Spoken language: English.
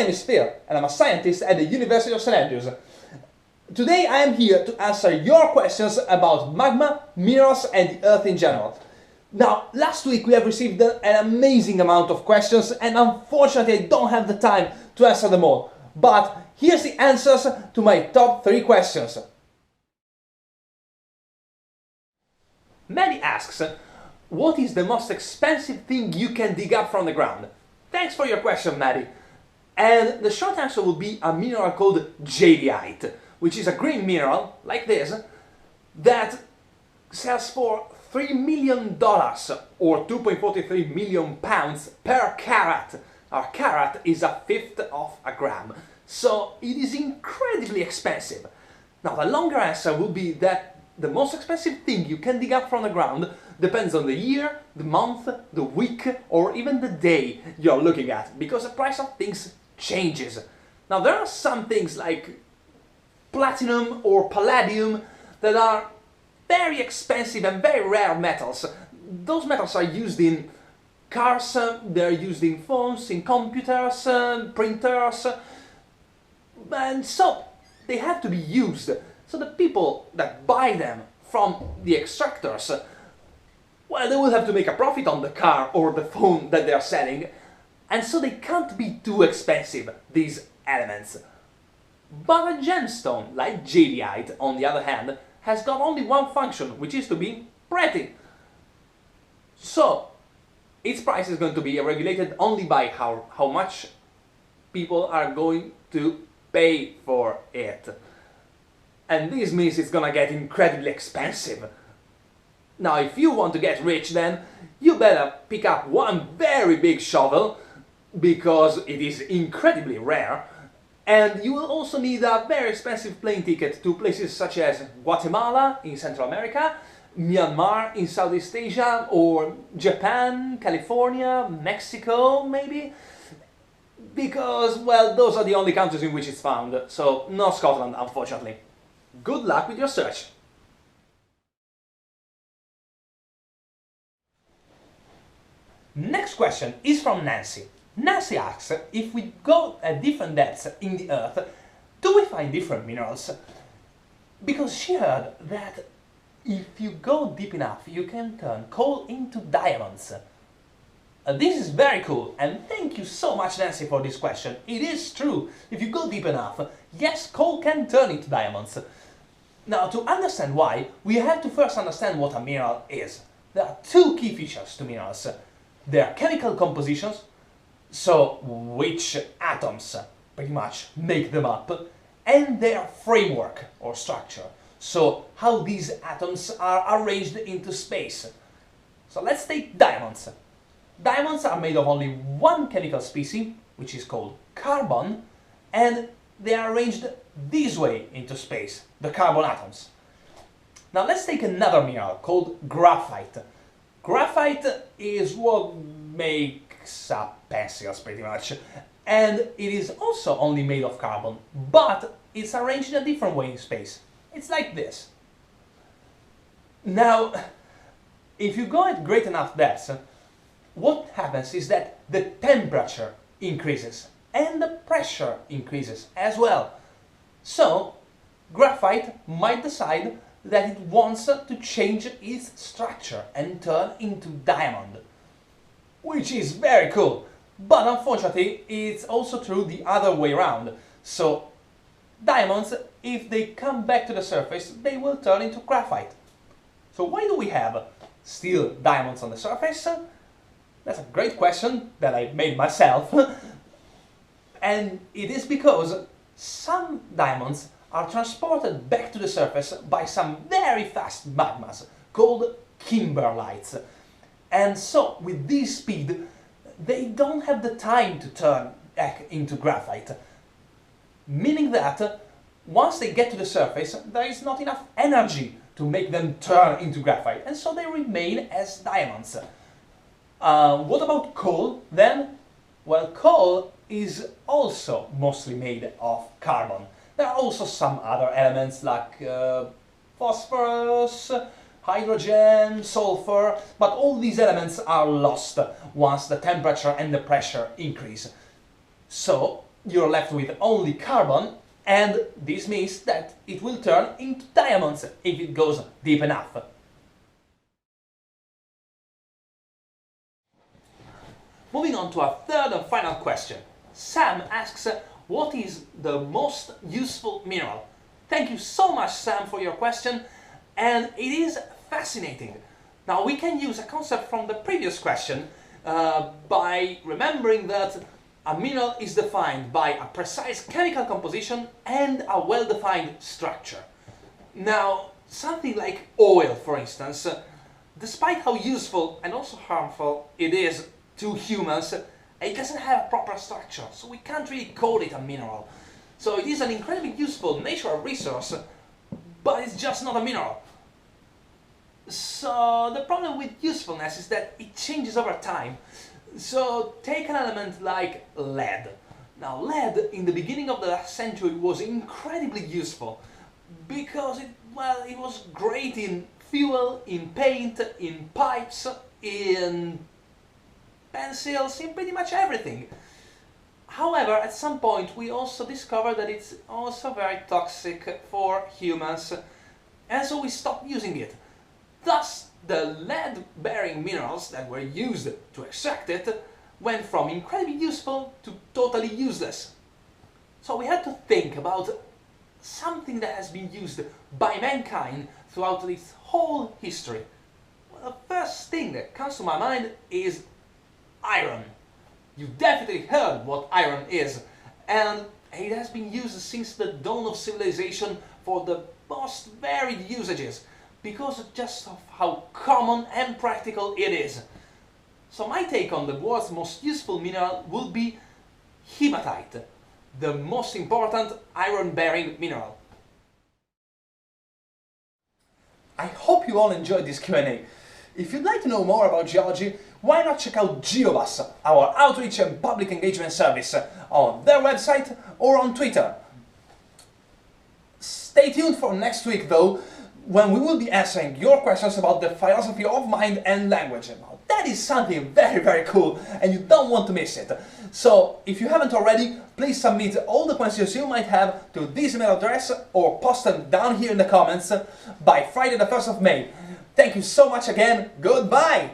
name is Phil, and I'm a scientist at the University of St. Andrews. Today I am here to answer your questions about magma, minerals and the Earth in general. Now, last week we have received an amazing amount of questions, and unfortunately I don't have the time to answer them all. But here's the answers to my top 3 questions. Maddie asks, what is the most expensive thing you can dig up from the ground? Thanks for your question, Maddie. And the short answer will be a mineral called jadeite, which is a green mineral, like this, that sells for $3 million or 2.43 million pounds per carat. A carat is a fifth of a gram, so it is incredibly expensive. Now, the longer answer will be that the most expensive thing you can dig up from the ground depends on the year, the month, the week, or even the day you're looking at, because the price of things changes. Now, there are some things like platinum or palladium that are very expensive and very rare metals. Those metals are used in cars, they're used in phones, in computers, printers, and so they have to be used. So the people that buy them from the extractors, well, they will have to make a profit on the car or the phone that they are selling, and so they can't be too expensive, these elements. But a gemstone, like jadeite, on the other hand, has got only one function, which is to be pretty. So, its price is going to be regulated only by how much people are going to pay for it. And this means it's gonna get incredibly expensive. Now, if you want to get rich, then you better pick up one very big shovel, because it is incredibly rare, and you will also need a very expensive plane ticket to places such as Guatemala in Central America, Myanmar in Southeast Asia, or Japan, California, Mexico maybe, because, well, those are the only countries in which it's found, so no Scotland, unfortunately. Good luck with your search! Next question is from Nancy. Nancy asks, if we go at different depths in the Earth, do we find different minerals? Because she heard that if you go deep enough, you can turn coal into diamonds. This is very cool, and thank you so much, Nancy, for this question. It is true, if you go deep enough, yes, coal can turn into diamonds. Now, to understand why, we have to first understand what a mineral is. There are 2 key features to minerals. Their chemical compositions, so which atoms pretty much make them up, and their framework or structure, so how these atoms are arranged into space. So let's take diamonds. Diamonds are made of only one chemical species, which is called carbon, and they are arranged this way into space, the carbon atoms. Now let's take another mineral called graphite. Graphite is what makes up pencils, pretty much, and it is also only made of carbon, but it's arranged in a different way in space. It's like this. Now, if you go at great enough depths, what happens is that the temperature increases and the pressure increases as well. So, graphite might decide that it wants to change its structure and turn into diamond, which is very cool. But unfortunately, it's also true the other way around. So, diamonds, if they come back to the surface, they will turn into graphite. So why do we have still diamonds on the surface? That's a great question that I made myself. And it is because some diamonds are transported back to the surface by some very fast magmas called kimberlites. And so, with this speed, they don't have the time to turn back into graphite. Meaning that, once they get to the surface, there is not enough energy to make them turn into graphite, and so they remain as diamonds. What about coal, then? Well, coal is also mostly made of carbon. There are also some other elements like phosphorus, hydrogen, sulfur, but all these elements are lost once the temperature and the pressure increase. So you're left with only carbon, and this means that it will turn into diamonds if it goes deep enough. Moving on to our third and final question. Sam asks, what is the most useful mineral? Thank you so much, Sam, for your question, and it is fascinating. Now, we can use a concept from the previous question by remembering that a mineral is defined by a precise chemical composition and a well-defined structure. Now, something like oil, for instance, despite how useful and also harmful it is to humans, it doesn't have a proper structure, so we can't really call it a mineral. So it is an incredibly useful natural resource, but it's just not a mineral. So the problem with usefulness is that it changes over time. So take an element like lead. Now, lead in the beginning of the last century was incredibly useful because it was great in fuel, in paint, in pipes, in pencils, in pretty much everything. However, at some point we also discovered that it's also very toxic for humans, and so we stopped using it. Thus, the lead-bearing minerals that were used to extract it went from incredibly useful to totally useless. So we had to think about something that has been used by mankind throughout its whole history. Well, the first thing that comes to my mind is iron. You've definitely heard what iron is, and it has been used since the dawn of civilization for the most varied usages, because just of how common and practical it is. So my take on the world's most useful mineral would be hematite, the most important iron-bearing mineral. I hope you all enjoyed this Q&A. If you'd like to know more about geology, why not check out GeoBus, our outreach and public engagement service, on their website or on Twitter. Stay tuned for next week though, when we will be answering your questions about the philosophy of mind and language. Now, that is something very, very cool, and you don't want to miss it. So, if you haven't already, please submit all the questions you might have to this email address or post them down here in the comments by Friday the 1st of May. Thank you so much again, goodbye!